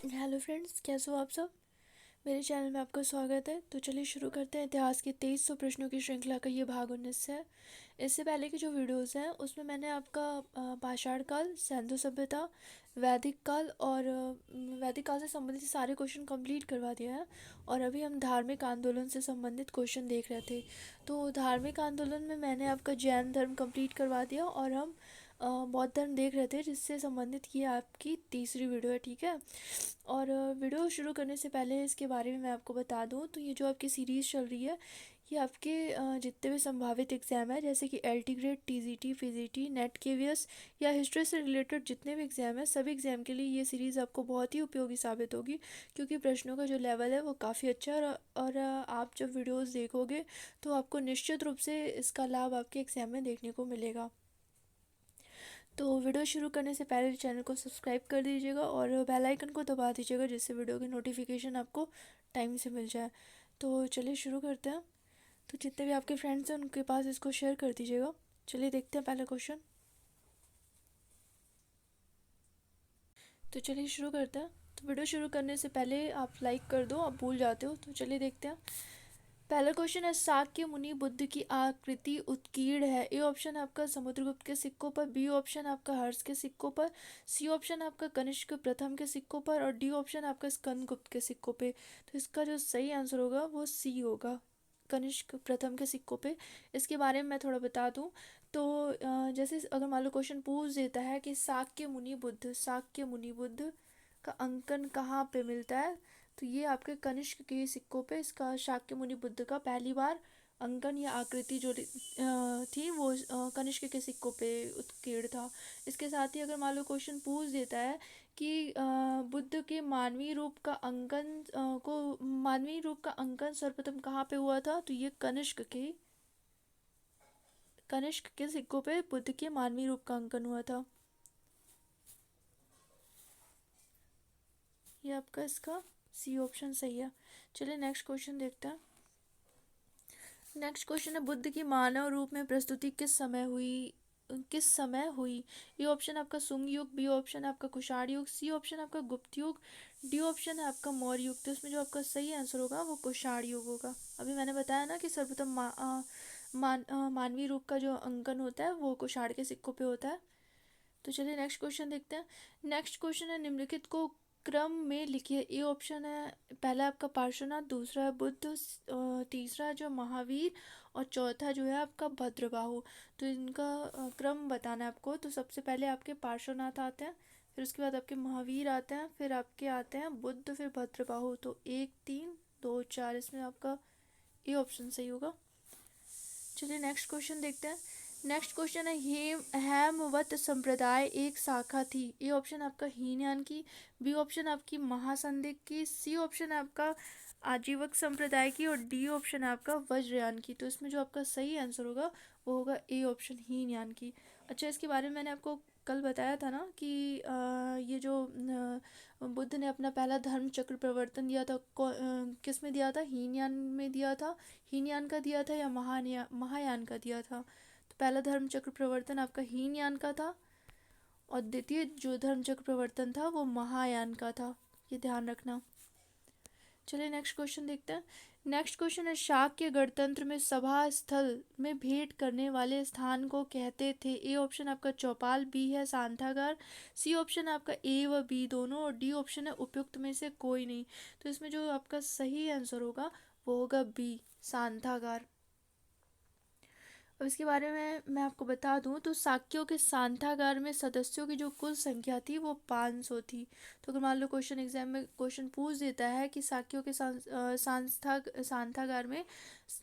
Hello friends, कैसे हो आप सब। मेरे चैनल में आपका स्वागत है। तो चलिए शुरू करते हैं। इतिहास के 2300 प्रश्नों की श्रृंखला का ये भाग 19 है। इससे पहले की जो वीडियोस हैं उसमें मैंने आपका पाषाण काल, सिंधु सभ्यता, वैदिक काल और वैदिक काल से संबंधित सारे क्वेश्चन कंप्लीट करवा दिया है। और अभी हम धार्मिक आंदोलन से संबंधित क्वेश्चन देख रहे थे। तो धार्मिक आंदोलन में मैंने आपका जैन धर्म कंप्लीट करवा दिया और हम बौद्ध धर्म देख रहे थे, जिससे संबंधित ये आपकी तीसरी वीडियो है, ठीक है। और वीडियो शुरू करने से पहले इसके बारे में मैं आपको बता दूं, तो ये जो आपकी सीरीज़ चल रही है ये आपके जितने भी संभावित एग्ज़ाम है, जैसे कि LT grade, TGT, PGT, net KVS या हिस्ट्री से रिलेटेड जितने भी एग्ज़ाम है, सभी एग्ज़ाम के लिए ये सीरीज़ आपको बहुत ही उपयोगी साबित होगी। क्योंकि प्रश्नों का जो लेवल है वो काफ़ी अच्छा है। और आप जब वीडियोस देखोगे तो आपको निश्चित रूप से इसका लाभ आपके एग्ज़ाम में देखने को मिलेगा। तो वीडियो शुरू करने से पहले चैनल को सब्सक्राइब कर दीजिएगा और बेल आइकन को दबा दीजिएगा, जिससे वीडियो की नोटिफिकेशन आपको टाइम से मिल जाए। तो चलिए शुरू करते हैं। तो जितने भी आपके फ्रेंड्स हैं उनके पास इसको शेयर कर दीजिएगा। चलिए देखते हैं पहला क्वेश्चन। तो चलिए शुरू करते हैं। तो वीडियो शुरू करने से पहले आप लाइक कर दो, आप भूल जाते हो। तो चलिए देखते हैं। पहला क्वेश्चन है, शाक्य मुनि बुद्ध की आकृति उत्कीर्ण है। ए ऑप्शन आपका समुद्रगुप्त के सिक्कों पर, बी ऑप्शन आपका हर्ष के सिक्कों पर, सी ऑप्शन आपका कनिष्क प्रथम के सिक्कों पर और डी ऑप्शन आपका स्कंदगुप्त के सिक्कों पे। तो इसका जो सही आंसर होगा वो सी होगा, कनिष्क प्रथम के सिक्कों पे। इसके बारे में मैं थोड़ा बता दूं। तो जैसे अगर मान लो क्वेश्चन पूछ देता है कि शाक्य मुनि बुद्ध का अंकन कहाँ पे मिलता है, तो ये आपके कनिष्क के सिक्कों पे इसका शाक्य मुनि बुद्ध का पहली बार अंकन या आकृति जो थी वो कनिष्क के सिक्कों पे उत्कीर्ण था। इसके साथ ही अगर मान लो क्वेश्चन पूछ देता है कि बुद्ध के मानवीय रूप का अंकन मानवीय रूप का अंकन सर्वप्रथम कहाँ पे हुआ था, तो ये कनिष्क के सिक्कों पे बुद्ध के मानवीय रूप का अंकन हुआ था। ये आपका इसका सी ऑप्शन सही है। चलिए नेक्स्ट क्वेश्चन देखते हैं। नेक्स्ट क्वेश्चन है, बुद्ध की मानव रूप में प्रस्तुति किस समय हुई। ए ऑप्शन आपका सुंग युग, बी ऑप्शन आपका कुषाण युग, सी ऑप्शन आपका गुप्त युग, डी ऑप्शन है आपका मौर्य युग। तो इसमें जो आपका सही आंसर होगा वो कुषाण युग होगा। अभी मैंने बताया ना कि सर्वप्रथम मानवीय रूप का जो अंकन होता है वो कुषाण के सिक्कों पे होता है। तो चलिए नेक्स्ट क्वेश्चन देखते हैं। नेक्स्ट क्वेश्चन है, निम्नलिखित को क्रम में लिखिए। ए ऑप्शन है पहला आपका पार्श्वनाथ, दूसरा है बुद्ध, तीसरा जो महावीर और चौथा जो है आपका भद्रबाहु। तो इनका क्रम बताना है आपको। तो सबसे पहले आपके पार्श्वनाथ आते हैं, फिर उसके बाद आपके महावीर आते हैं, फिर आपके आते हैं बुद्ध, फिर भद्रबाहु। तो 1 3 2 4 इसमें आपका ए ऑप्शन सही होगा। चलिए नेक्स्ट क्वेश्चन देखते हैं। नेक्स्ट क्वेश्चन है, हेमवत संप्रदाय एक शाखा थी। ए ऑप्शन आपका हीनयान की, बी ऑप्शन आपकी महासंदिक की, सी ऑप्शन आपका आजीवक संप्रदाय की और डी ऑप्शन आपका वज्रयान की। तो इसमें जो आपका सही आंसर होगा वो होगा ए ऑप्शन हीनयान की। अच्छा, इसके बारे में मैंने आपको कल बताया था ना कि ये जो बुद्ध ने अपना पहला धर्म चक्र प्रवर्तन दिया था, किस में दिया था, हीनयान में दिया था। हीनयान का दिया था या महायान का दिया था। तो पहला धर्म चक्र प्रवर्तन आपका हीनयान का था और द्वितीय जो धर्म चक्र प्रवर्तन था वो महायान का था, ये ध्यान रखना। चलिए नेक्स्ट क्वेश्चन देखते हैं। नेक्स्ट क्वेश्चन है, शाक्य गणतंत्र में सभा स्थल में भेंट करने वाले स्थान को कहते थे। ए ऑप्शन आपका चौपाल, बी है सांथागार, सी ऑप्शन आपका ए व बी दोनों और डी ऑप्शन है उपयुक्त में से कोई नहीं। तो इसमें जो आपका सही आंसर होगा वो होगा बी, सांथागार। अब इसके बारे में मैं आपको बता दूं, तो शाक्यों के सांथागार में सदस्यों की जो कुल संख्या थी वो 500 थी। तो अगर मान लो क्वेश्चन एग्जाम में क्वेश्चन पूछ देता है कि शाक्यों के सांथागार में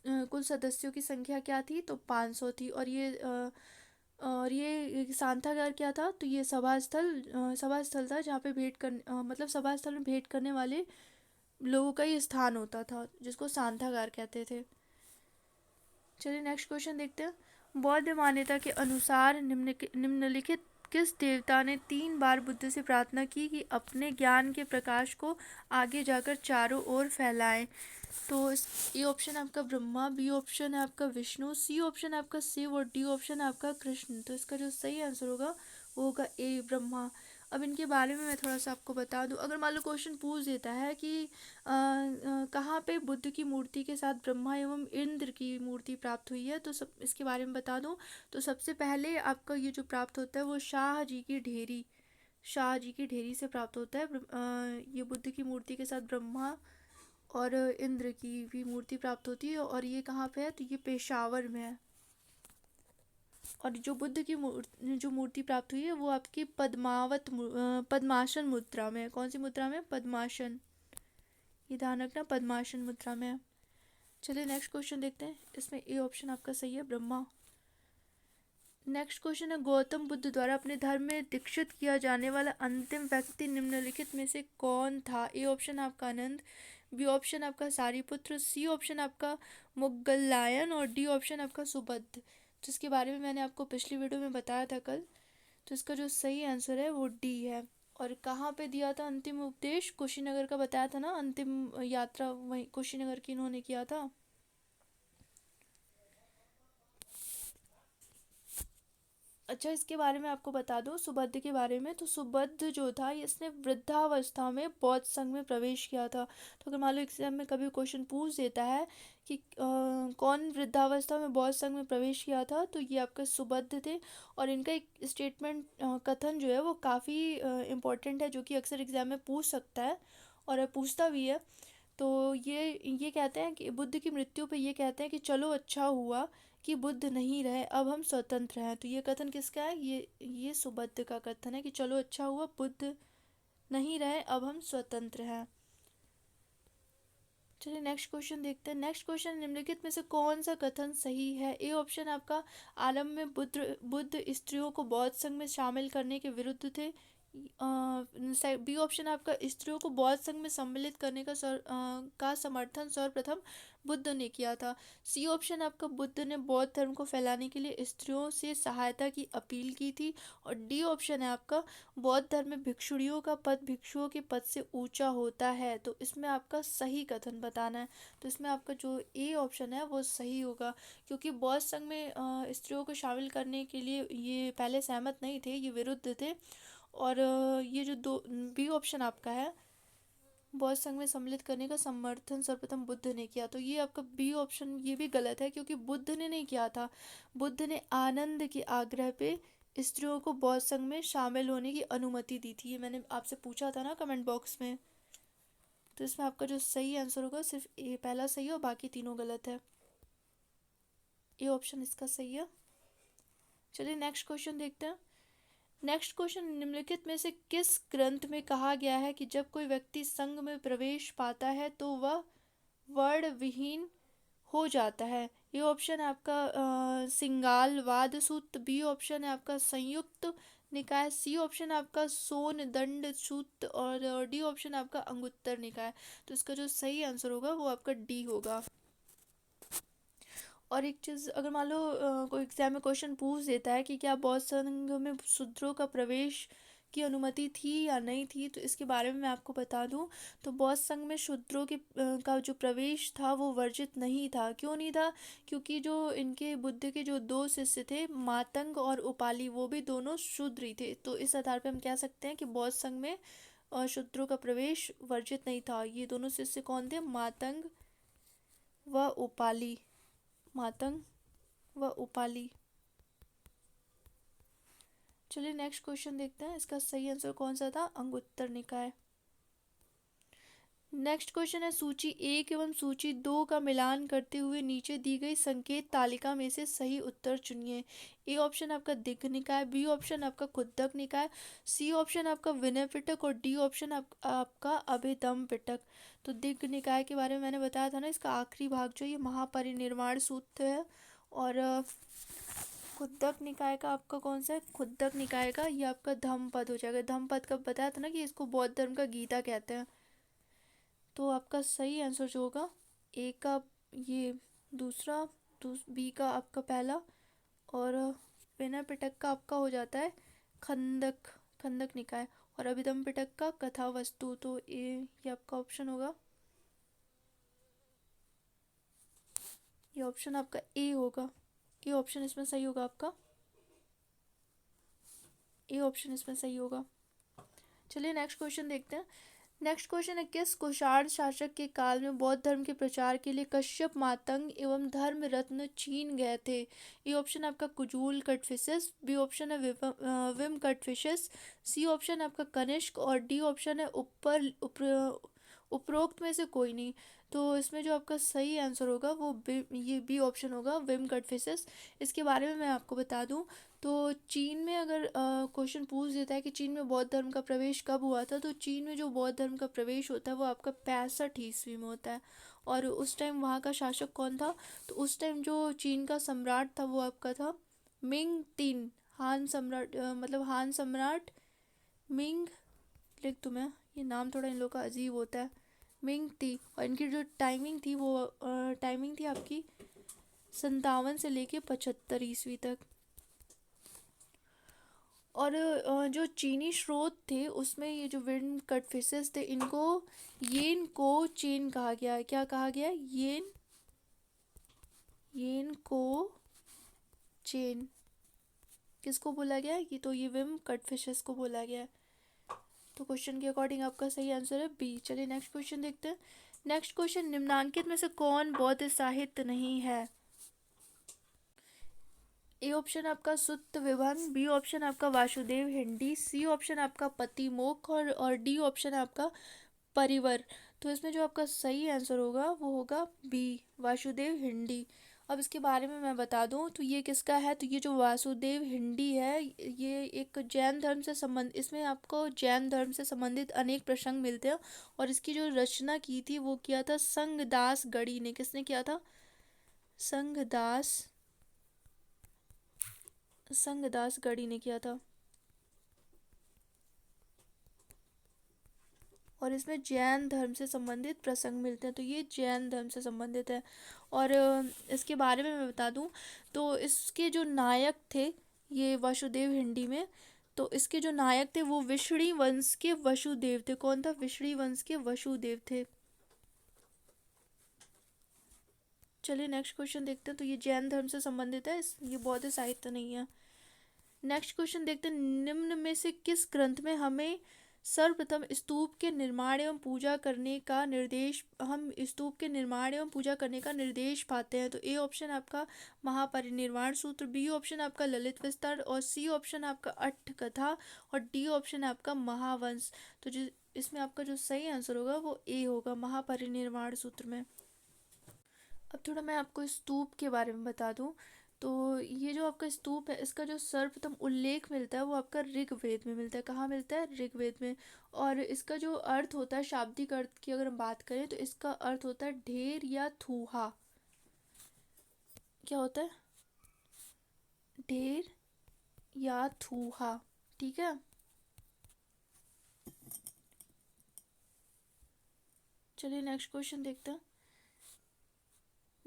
कुल सदस्यों की संख्या क्या थी, तो 500 थी। और ये सांथागार क्या था, तो ये सभा स्थल था जहाँ पे मतलब सभा स्थल में भेंट करने वाले लोगों का ये स्थान होता था, जिसको सांथागार कहते थे। चलिए नेक्स्ट क्वेश्चन देखते हैं। बौद्ध मान्यता के अनुसार निम्नलिखित किस देवता ने 3 बार बुद्ध से प्रार्थना की कि अपने ज्ञान के प्रकाश को आगे जाकर चारों ओर फैलाएं। तो ए ऑप्शन आपका ब्रह्मा, बी ऑप्शन है आपका विष्णु, सी ऑप्शन आपका शिव और डी ऑप्शन आपका कृष्ण। तो इसका जो सही आंसर होगा वो होगा ए, ब्रह्मा। अब इनके बारे में मैं थोड़ा सा आपको बता दूं। अगर मान लो क्वेश्चन पूछ देता है कि कहाँ पे बुद्ध की मूर्ति के साथ ब्रह्मा एवं इंद्र की मूर्ति प्राप्त हुई है, तो सब इसके बारे में बता दूं। तो सबसे पहले आपका ये जो प्राप्त होता है वो शाह जी की ढेरी से प्राप्त होता है। ये बुद्ध की मूर्ति के साथ ब्रह्मा और इंद्र की भी मूर्ति प्राप्त होती है, और ये कहाँ पे है, तो ये पेशावर में है। और जो बुद्ध की जो मूर्ति प्राप्त हुई है वो आपकी पद्मासन मुद्रा में है। कौन सी मुद्रा में? पद्मासन। ये ध्यान रखना, पद्मासन मुद्रा में है। चलिए नेक्स्ट क्वेश्चन देखते हैं। इसमें ए ऑप्शन आपका सही है, ब्रह्मा। नेक्स्ट क्वेश्चन है, गौतम बुद्ध द्वारा अपने धर्म में दीक्षित किया जाने वाला अंतिम व्यक्ति निम्नलिखित में से कौन था? ए ऑप्शन आपका आनंद, बी ऑप्शन आपका सारिपुत्र, सी ऑप्शन आपका मुगल्लायन, और डी ऑप्शन आपका सुबुद्ध, जिसके बारे में मैंने आपको पिछली वीडियो में बताया था कल। तो इसका जो सही आंसर है वो डी है। और कहाँ पे दिया था अंतिम उपदेश? कुशीनगर का बताया था ना, अंतिम यात्रा वहीं कुशीनगर की इन्होंने किया था। अच्छा, इसके बारे में आपको बता दूं सुबुद्ध के बारे में। तो सुबुद्ध जो था इसने वृद्धावस्था में बौद्ध संघ में प्रवेश किया था। तो अगर मान लो एग्जाम में कभी क्वेश्चन पूछ देता है कि कौन वृद्धावस्था में बौद्ध संघ में प्रवेश किया था, तो ये आपके सुबुद्ध थे। और इनका एक स्टेटमेंट कथन जो है वो काफ़ी इम्पोर्टेंट है, जो कि अक्सर एग्जाम में पूछ सकता है और पूछता भी है। तो ये कहते हैं कि बुद्ध की मृत्यु पे ये कहते हैं कि चलो अच्छा हुआ कि बुद्ध नहीं रहे, अब हम स्वतंत्र हैं। तो ये कथन किसका है? ये सुबुद्ध का कथन है कि चलो अच्छा हुआ बुद्ध नहीं रहे, अब हम स्वतंत्र हैं। चलिए नेक्स्ट क्वेश्चन देखते हैं। नेक्स्ट क्वेश्चन, निम्नलिखित में से कौन सा कथन सही है? ए ऑप्शन आपका आलम में बुद्ध स्त्रियों को बौद्ध संघ में शामिल करने के विरुद्ध थे। बी ऑप्शन आपका स्त्रियों को बौद्ध संघ में सम्मिलित करने का समर्थन सर्वप्रथम बुद्ध ने किया था। सी ऑप्शन आपका बुद्ध ने बौद्ध धर्म को फैलाने के लिए स्त्रियों से सहायता की अपील की थी। और डी ऑप्शन है आपका बौद्ध धर्म में भिक्षुणियों का पद भिक्षुओं के पद से ऊंचा होता है। तो इसमें आपका सही कथन बताना है। तो इसमें आपका जो ए ऑप्शन है वो सही होगा, क्योंकि बौद्ध संघ में स्त्रियों को शामिल करने के लिए ये पहले सहमत नहीं थे, ये विरुद्ध थे। और ये जो दो बी ऑप्शन आपका है, बौद्ध संघ में सम्मिलित करने का समर्थन सर्वप्रथम बुद्ध ने किया, तो ये आपका बी ऑप्शन ये भी गलत है, क्योंकि बुद्ध ने नहीं किया था। बुद्ध ने आनंद के आग्रह पे स्त्रियों को बौद्ध संघ में शामिल होने की अनुमति दी थी। ये मैंने आपसे पूछा था ना कमेंट बॉक्स में। तो इसमें आपका जो सही आंसर होगा सिर्फ ए पहला सही है और बाकी तीनों गलत है। ए ऑप्शन इसका सही है। चलिए नेक्स्ट क्वेश्चन देखते हैं। नेक्स्ट क्वेश्चन, निम्नलिखित में से किस ग्रंथ में कहा गया है कि जब कोई व्यक्ति संघ में प्रवेश पाता है तो वह वर्ण विहीन हो जाता है? ये ऑप्शन है आपका सिंगाल वाद सूत्र, बी ऑप्शन है आपका संयुक्त निकाय, सी ऑप्शन है आपका सोन दंड सूत्र, और डी ऑप्शन है आपका अंगुत्तर निकाय। तो इसका जो सही आंसर होगा वो आपका डी होगा। और एक चीज़, अगर मान लो कोई एग्जाम में क्वेश्चन पूछ देता है कि क्या बौद्ध संघ में शूद्रों का प्रवेश की अनुमति थी या नहीं थी, तो इसके बारे में मैं आपको बता दूं। तो बौद्ध संघ में शूद्रों के का जो प्रवेश था वो वर्जित नहीं था। क्यों नहीं था? क्योंकि जो इनके बुद्ध के जो दो शिष्य थे, मातंग और उपाली, वो भी दोनों शूद्र ही थे। तो इस आधार पर हम कह सकते हैं कि बौद्ध संघ में शूद्रों का प्रवेश वर्जित नहीं था। ये दोनों शिष्य कौन थे? मातंग व उपाली। मातंग व उपाली। चलिए नेक्स्ट क्वेश्चन देखते हैं। इसका सही आंसर कौन सा था? अंगुत्तर निकाय। नेक्स्ट क्वेश्चन है, सूची 1 एवं सूची 2 का मिलान करते हुए नीचे दी गई संकेत तालिका में से सही उत्तर चुनिए। ए ऑप्शन आपका दिग्घ निकाय, बी ऑप्शन आपका खुद्दक निकाय, सी ऑप्शन आपका विनय पिटक, और डी ऑप्शन आपका अभिधम पिटक। तो दिग्घ निकाय के बारे में मैंने बताया था ना, इसका आखिरी भाग जो ये महापरिनिर्वाण सूत्र है। और खुद्दक निकाय का आपका कौन सा है? खुद्दक निकाय का ये आपका धम्मपद हो जाएगा। धम्मपद का बताया था ना कि इसको बौद्ध धर्म का गीता कहते हैं। तो आपका सही आंसर जो होगा ए का ये दूसरा, बी का आपका पहला, और विनय पिटक का आपका हो जाता है खंदक निकाय, और अभिधम पिटक का कथा वस्तु। तो ये आपका ऑप्शन होगा, ये ऑप्शन आपका ए होगा। ये ऑप्शन इसमें सही होगा आपका, ए ऑप्शन इसमें सही होगा। चलिए नेक्स्ट क्वेश्चन देखते हैं। नेक्स्ट क्वेश्चन है, किस कुषाण शासक के काल में बौद्ध धर्म के प्रचार के लिए कश्यप, मातंग एवं धर्म रत्न चीन गए थे? ए ऑप्शन है आपका कुजूल कटफिसेस, बी ऑप्शन है विम कटफिसेस, सी ऑप्शन है आपका कनिष्क, और डी ऑप्शन है उपरोक्त में से कोई नहीं। तो इसमें जो आपका सही आंसर होगा वो ये बी ऑप्शन होगा, विम कटफिसेस। इसके बारे में मैं आपको बता दूं, तो चीन में अगर क्वेश्चन पूछ देता है कि चीन में बौद्ध धर्म का प्रवेश कब हुआ था, तो चीन में जो बौद्ध धर्म का प्रवेश होता है वो आपका 65 ईस्वी में होता है। और उस टाइम वहाँ का शासक कौन था? तो उस टाइम जो चीन का सम्राट था वो आपका था मिंग तीन। हान सम्राट मतलब हान सम्राट मिंग, लिख दूँ मैं, ये नाम थोड़ा इन लोगों का अजीब होता है, मिंग थी। और इनकी जो टाइमिंग थी वो टाइमिंग थी आपकी 57 से लेके 75 ईस्वी तक। और जो चीनी स्रोत थे उसमें ये जो विंड कटफिसेस थे इनको येन को चेन कहा गया है। क्या कहा गया है? येन को चेन किसको बोला गया है? तो ये विम कटफिशेस को बोला गया है। तो क्वेश्चन के अकॉर्डिंग आपका सही आंसर है बी। चलिए नेक्स्ट क्वेश्चन देखते हैं। नेक्स्ट क्वेश्चन, निम्नांकित में से कौन बौद्ध साहित्य नहीं है? ए ऑप्शन आपका सुत्त विभंग, बी ऑप्शन आपका वासुदेव हिंदी, सी ऑप्शन आपका पतिमोक्ष, और डी ऑप्शन आपका परिवर। तो इसमें जो आपका सही आंसर होगा वो होगा बी, वासुदेव हिंदी। अब इसके बारे में मैं बता दूं तो ये किसका है, तो ये जो वासुदेव हिंदी है ये एक जैन धर्म से संबंध, इसमें आपको जैन धर्म से संबंधित अनेक प्रसंग मिलते हैं। और इसकी जो रचना की थी वो किया था संगदास गढ़ी ने। किसने किया था? संगदास गढ़ी ने किया था। और इसमें जैन धर्म से संबंधित प्रसंग मिलते हैं, तो ये जैन धर्म से संबंधित है। और इसके बारे में मैं बता दूं तो इसके जो नायक थे ये वासुदेव हिंदी में, तो इसके जो नायक थे वो विष्णु वंश के वसुदेव थे। कौन था? विष्णु वंश के वसुदेव थे। चलिए नेक्स्ट क्वेश्चन देखते हैं। तो ये जैन धर्म से संबंधित है, ये बौद्ध साहित्य नहीं है। नेक्स्ट क्वेश्चन देखते हैं, निम्न में से किस ग्रंथ में हमें सर्वप्रथम स्तूप के निर्माण एवं पूजा करने का निर्देश पाते हैं? तो ए ऑप्शन आपका महापरिनिर्वाण सूत्र, बी ऑप्शन आपका ललित विस्तार, और सी ऑप्शन आपका अट्ठ कथा, और डी ऑप्शन आपका महावंश। तो जो इसमें आपका जो सही आंसर होगा वो ए होगा, महापरिनिर्वाण सूत्र में। अब थोड़ा मैं आपको स्तूप के बारे में बता दूं, तो ये जो आपका स्तूप है इसका जो सर्वप्रथम उल्लेख मिलता है वो आपका ऋग्वेद में मिलता है। कहाँ मिलता है? ऋग्वेद में। और इसका जो अर्थ होता है, शाब्दिक अर्थ की अगर हम बात करें तो इसका अर्थ होता है ढेर या थूहा। क्या होता है? ढेर या थूहा। ठीक है। चलिए नेक्स्ट क्वेश्चन देखते हैं।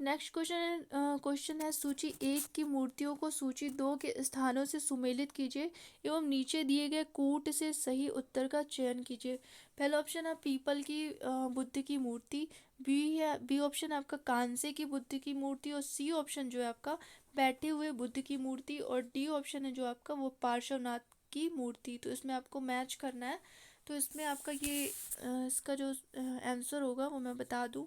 नेक्स्ट क्वेश्चन है, सूची 1 की मूर्तियों को सूची 2 के स्थानों से सुमेलित कीजिए एवं नीचे दिए गए कूट से सही उत्तर का चयन कीजिए। पहला ऑप्शन है पीपल की बुद्ध की मूर्ति, बी ऑप्शन है आपका कांसे की बुद्ध की मूर्ति, और सी ऑप्शन जो है आपका बैठे हुए बुद्ध की मूर्ति, और डी ऑप्शन है जो आपका वो पार्श्वनाथ की मूर्ति। तो इसमें आपको मैच करना है। तो इसमें आपका ये इसका जो आंसर होगा वो मैं बता दूं,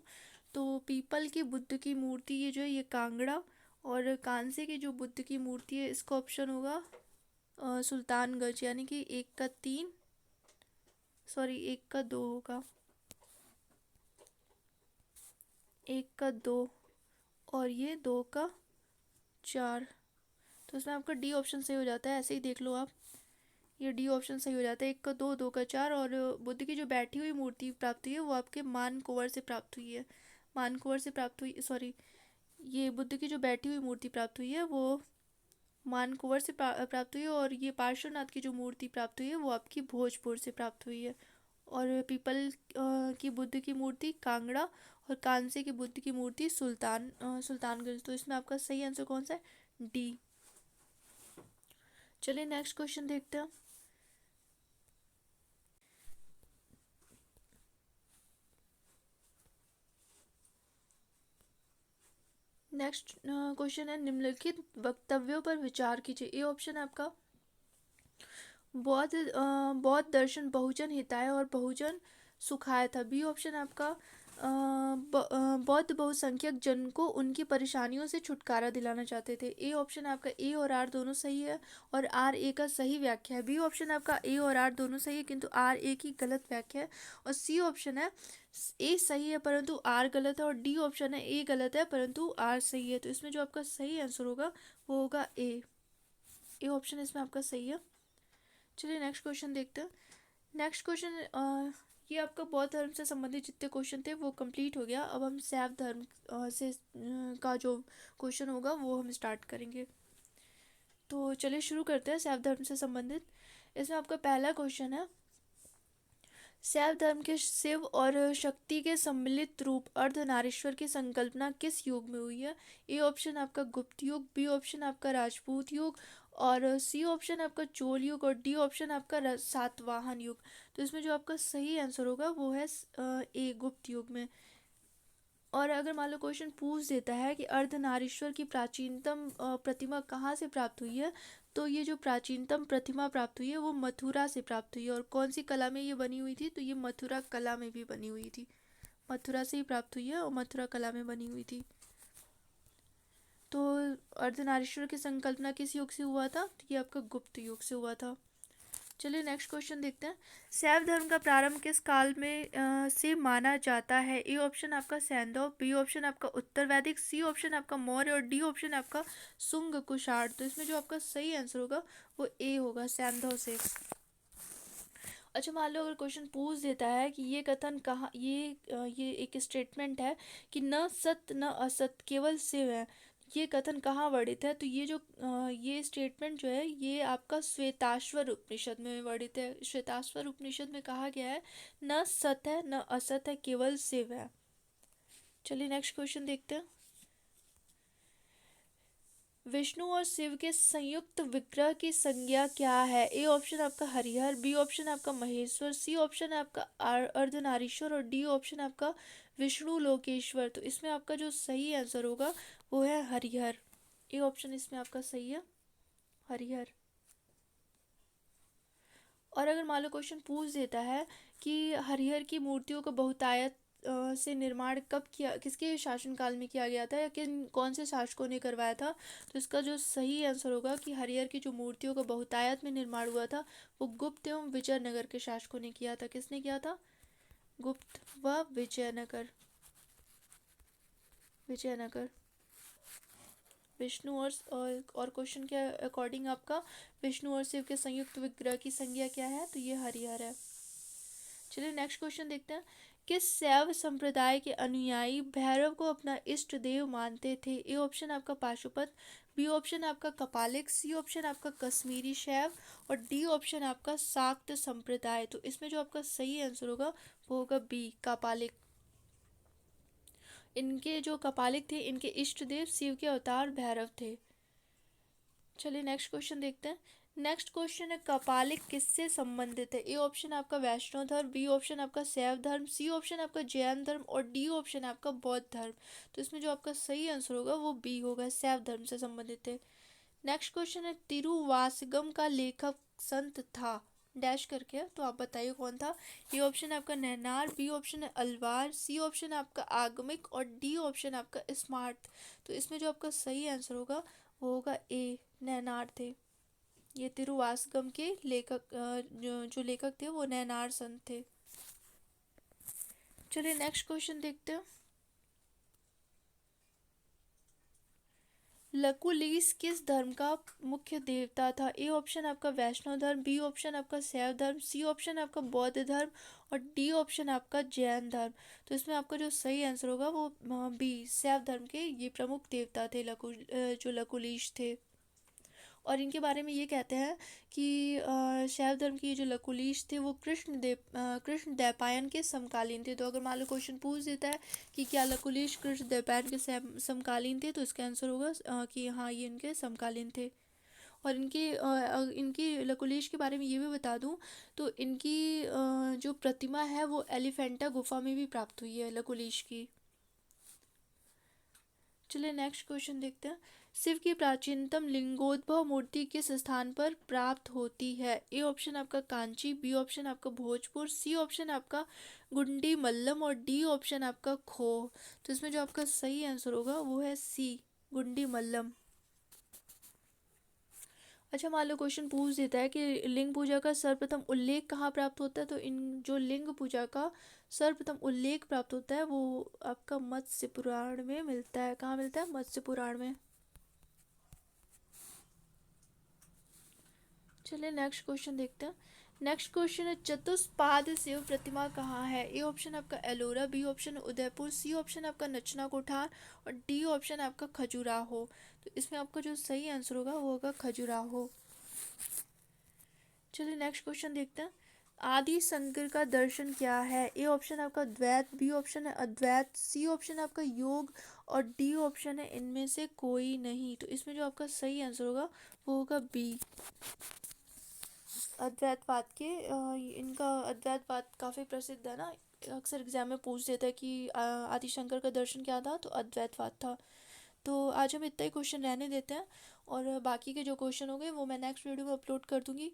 तो पीपल की बुद्ध की मूर्ति ये जो है ये कांगड़ा, और कांसे की जो बुद्ध की मूर्ति है इसका ऑप्शन होगा सुल्तानगंज, यानी कि 1 का 2 होगा, 1 का 2, और ये 2 का 4। तो इसमें आपका डी ऑप्शन सही हो जाता है, ऐसे ही देख लो आप, ये डी ऑप्शन सही हो जाता है। 1 का 2, 2 का 4, और बुद्ध की जो बैठी हुई मूर्ति प्राप्त हुई है वो आपके मानकुंवर से प्राप्त हुई है। ये बुद्ध की जो बैठी हुई मूर्ति प्राप्त हुई है वो मानकुंवर से प्राप्त हुई है, और ये पार्श्वनाथ की जो मूर्ति प्राप्त हुई है वो आपकी भोजपुर से प्राप्त हुई है। और पीपल की बुद्ध की मूर्ति कांगड़ा, और कांसे की बुद्ध की मूर्ति सुल्तानगंज। तो इसमें आपका सही आंसर कौन सा है? डी। चलिए नेक्स्ट क्वेश्चन देखते हैं। नेक्स्ट क्वेश्चन है, निम्नलिखित वक्तव्यों पर विचार कीजिए। ए ऑप्शन है आपका बौद्ध दर्शन बहुजन हिताय और बहुजन सुखाय था। बी ऑप्शन आपका बौद्ध बहुसंख्यक जन को उनकी परेशानियों से छुटकारा दिलाना चाहते थे। ए ऑप्शन आपका ए और आर दोनों सही है और आर ए का सही व्याख्या है। बी ऑप्शन आपका ए और आर दोनों सही है किंतु आर ए की गलत व्याख्या है। और सी ऑप्शन है ए सही है परंतु आर गलत है। और डी ऑप्शन है ए गलत है परंतु आर सही है। तो इसमें जो आपका सही आंसर होगा वो होगा ए ऑप्शन इसमें आपका सही है। चलिए नेक्स्ट क्वेश्चन देखते हैं। नेक्स्ट क्वेश्चन ये आपका बौद्ध धर्म से संबंधित जितने क्वेश्चन थे वो कंप्लीट हो गया। अब हम शैव धर्म से का जो क्वेश्चन होगा वो हम स्टार्ट करेंगे। तो चलिए शुरू करते हैं शैव धर्म से संबंधित। इसमें आपका पहला क्वेश्चन है, शैव धर्म के शिव और शक्ति के सम्मिलित रूप अर्धनारीश्वर की संकल्पना किस युग में हुई है? ए ऑप्शन आपका गुप्त युग, बी ऑप्शन आपका राजपूत युग और सी ऑप्शन आपका चोल युग और डी ऑप्शन आपका सातवाहन युग। तो इसमें जो आपका सही आंसर होगा वो है ए गुप्त युग में। और अगर मान लो क्वेश्चन पूछ देता है कि अर्धनारीश्वर की प्राचीनतम प्रतिमा कहाँ से प्राप्त हुई है, तो ये जो प्राचीनतम प्रतिमा प्राप्त हुई है वो मथुरा से प्राप्त हुई है। और कौन सी कला में ये बनी हुई थी? तो ये मथुरा कला में भी बनी हुई थी। मथुरा से ही प्राप्त हुई है और मथुरा कला में बनी हुई थी। तो अर्धनारीश्वर की संकल्पना किस युग से हुआ था? तो ये आपका गुप्त युग से हुआ था। चलिए नेक्स्ट क्वेश्चन देखते हैं। शैव धर्म का प्रारंभ किस काल में से माना जाता है? ए ऑप्शन आपका सैंधव, बी ऑप्शन आपका उत्तर वैदिक, सी ऑप्शन आपका मौर्य और डी ऑप्शन आपका शुंग कुषाण। तो इसमें जो आपका सही आंसर होगा वो ए होगा, सैंधव से। अच्छा मान लो अगर क्वेश्चन पूछ देता है कि ये कथन कहाँ, ये एक स्टेटमेंट है कि न सत्य न असत्य केवल शिव है, ये कथन कहाँ वर्णित है? तो ये स्टेटमेंट जो है ये आपका श्वेताश्वर उपनिषद में वर्णित है। श्वेताश्वर उपनिषद में कहा गया है न सत्य है न असत्य है केवल शिव है। चलिए नेक्स्ट क्वेश्चन देखते हैं। विष्णु और शिव के संयुक्त विग्रह की संज्ञा क्या है? ए ऑप्शन आपका हरिहर, बी ऑप्शन आपका महेश्वर, सी ऑप्शन आपका अर्धनारीश्वर और डी ऑप्शन आपका विष्णु लोकेश्वर। तो इसमें आपका जो सही आंसर होगा वो है हरिहर। ए ऑप्शन इसमें आपका सही है, हरिहर। और अगर मान लो क्वेश्चन पूछ देता है कि हरिहर की मूर्तियों का बहुतायत से निर्माण कब किया, किसके शासनकाल में किया गया था या कौन से शासकों ने करवाया था? तो इसका जो सही आंसर होगा कि हरिहर की जो मूर्तियों का बहुतायत में निर्माण हुआ था वो गुप्त एवं विजयनगर के शासकों ने किया था। किसने किया था? गुप्त व विजयनगर। विजयनगर। विष्णु और क्वेश्चन के अकॉर्डिंग आपका विष्णु और शिव के संयुक्त विग्रह की संज्ञा क्या है? तो ये हरिहर है। चलिए नेक्स्ट क्वेश्चन देखते हैं। किस शैव संप्रदाय के अनुयायी भैरव को अपना इष्ट देव मानते थे? ए ऑप्शन आपका पाशुपत, बी ऑप्शन आपका कपालिक, सी ऑप्शन आपका कश्मीरी शैव और डी ऑप्शन आपका शाक्त संप्रदाय। तो इसमें जो आपका सही आंसर होगा वो होगा बी, कपालिक। इनके जो कपालिक थे इनके इष्ट देव शिव के अवतार भैरव थे। चलिए नेक्स्ट क्वेश्चन देखते हैं। नेक्स्ट क्वेश्चन है कपालिक किससे संबंधित है? ए ऑप्शन आपका वैष्णव धर्म, बी ऑप्शन आपका शैव धर्म, सी ऑप्शन आपका जैन धर्म और डी ऑप्शन आपका बौद्ध धर्म। तो इसमें जो आपका सही आंसर होगा वो बी होगा, शैव धर्म से संबंधित है। नेक्स्ट क्वेश्चन है तिरुवासगम का लेखक संत था डैश करके, तो आप बताइए कौन था? ए ऑप्शन आपका नैनार, बी ऑप्शन है अलवार, सी ऑप्शन आपका आगमिक और डी ऑप्शन आपका स्मार्ट। तो इसमें जो आपका सही आंसर होगा वो होगा ए, नैनार थे। ये तिरुवासगम के लेखक जो लेखक थे वो नैनार संत थे। चलिए नेक्स्ट क्वेश्चन देखते हैं। लकुलिस किस धर्म का मुख्य देवता था? ए ऑप्शन आपका वैष्णव धर्म, बी ऑप्शन आपका शैव धर्म, सी ऑप्शन आपका बौद्ध धर्म और डी ऑप्शन आपका जैन धर्म। तो इसमें आपका जो सही आंसर होगा वो बी, शैव धर्म के ये प्रमुख देवता थे जो लकुलिश थे। और इनके बारे में ये कहते हैं कि शैव धर्म की जो लकुलिश थे वो कृष्ण द्वैपायन के समकालीन थे। तो अगर मान लो क्वेश्चन पूछ देता है कि क्या लकुलिश कृष्ण द्वैपायन के समकालीन थे, तो इसका आंसर होगा कि हाँ ये इनके समकालीन थे। और इनकी लकुलिश के बारे में ये भी बता दूं तो इनकी जो प्रतिमा है वो एलिफेंटा गुफा में भी प्राप्त हुई है लकुलिश की। चलिए नेक्स्ट क्वेश्चन देखते हैं। शिव की प्राचीनतम लिंगोद्भव मूर्ति किस स्थान पर प्राप्त होती है? ए ऑप्शन आपका कांची, बी ऑप्शन आपका भोजपुर, सी ऑप्शन आपका गुंडी मल्लम और डी ऑप्शन आपका खो। तो इसमें जो आपका सही आंसर होगा वो है सी, गुंडी मल्लम। अच्छा, मान लो क्वेश्चन पूछ देता है कि लिंग पूजा का सर्वप्रथम उल्लेख कहाँ प्राप्त होता है, तो इन जो लिंग पूजा का सर्वप्रथम उल्लेख प्राप्त होता है वो आपका मत्स्य पुराण में मिलता है। कहाँ मिलता है? मत्स्य पुराण में। चलिए नेक्स्ट क्वेश्चन देखते हैं। नेक्स्ट क्वेश्चन है चतुष्पाद शिव प्रतिमा कहाँ है? ए ऑप्शन आपका Ellora, B option Udaipur, C option आपका नचना कोठार और डी ऑप्शन आपका खजुराहो। तो इसमें आपका जो सही आंसर होगा वो होगा खजुराहो। चलिए नेक्स्ट क्वेश्चन देखते हैं। आदि शंकर का दर्शन क्या है? ए ऑप्शन आपका द्वैत, बी ऑप्शन है अद्वैत, सी ऑप्शन आपका योग और डी ऑप्शन है इनमें से कोई नहीं। तो इसमें जो आपका सही आंसर होगा वो होगा बी, अद्वैतवाद के। इनका अद्वैतवाद काफ़ी प्रसिद्ध है ना, अक्सर एग्जाम में पूछ देता है कि आदिशंकर का दर्शन क्या था, तो अद्वैतवाद था। तो आज हम इतना ही क्वेश्चन रहने देते हैं और बाकी के जो क्वेश्चन होंगे वो मैं नेक्स्ट वीडियो में अपलोड कर दूँगी।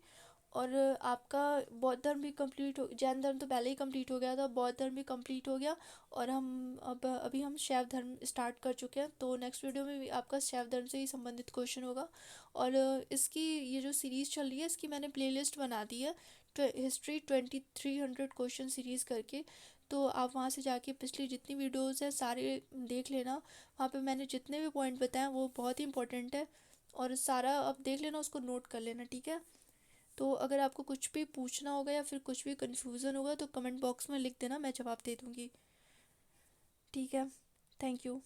और आपका बौद्ध धर्म भी कंप्लीट हो, जैन धर्म तो पहले ही कंप्लीट हो गया था, बौद्ध धर्म भी कंप्लीट हो गया और अभी हम शैव धर्म स्टार्ट कर चुके हैं। तो नेक्स्ट वीडियो में भी आपका शैव धर्म से ही संबंधित क्वेश्चन होगा। और इसकी ये जो सीरीज़ चल रही है इसकी मैंने प्लेलिस्ट बना दी है, हिस्ट्री 2300 क्वेश्चन सीरीज़ करके। तो आप वहाँ से जाके पिछली जितनी वीडियोज़ हैं सारे देख लेना। वहाँ पे मैंने जितने भी पॉइंट बताए वो बहुत ही इंपॉर्टेंट है और सारा आप देख लेना, उसको नोट कर लेना, ठीक है। तो अगर आपको कुछ भी पूछना होगा या फिर कुछ भी कन्फ्यूज़न होगा तो कमेंट बॉक्स में लिख देना, मैं जवाब दे दूँगी, ठीक है। Thank you.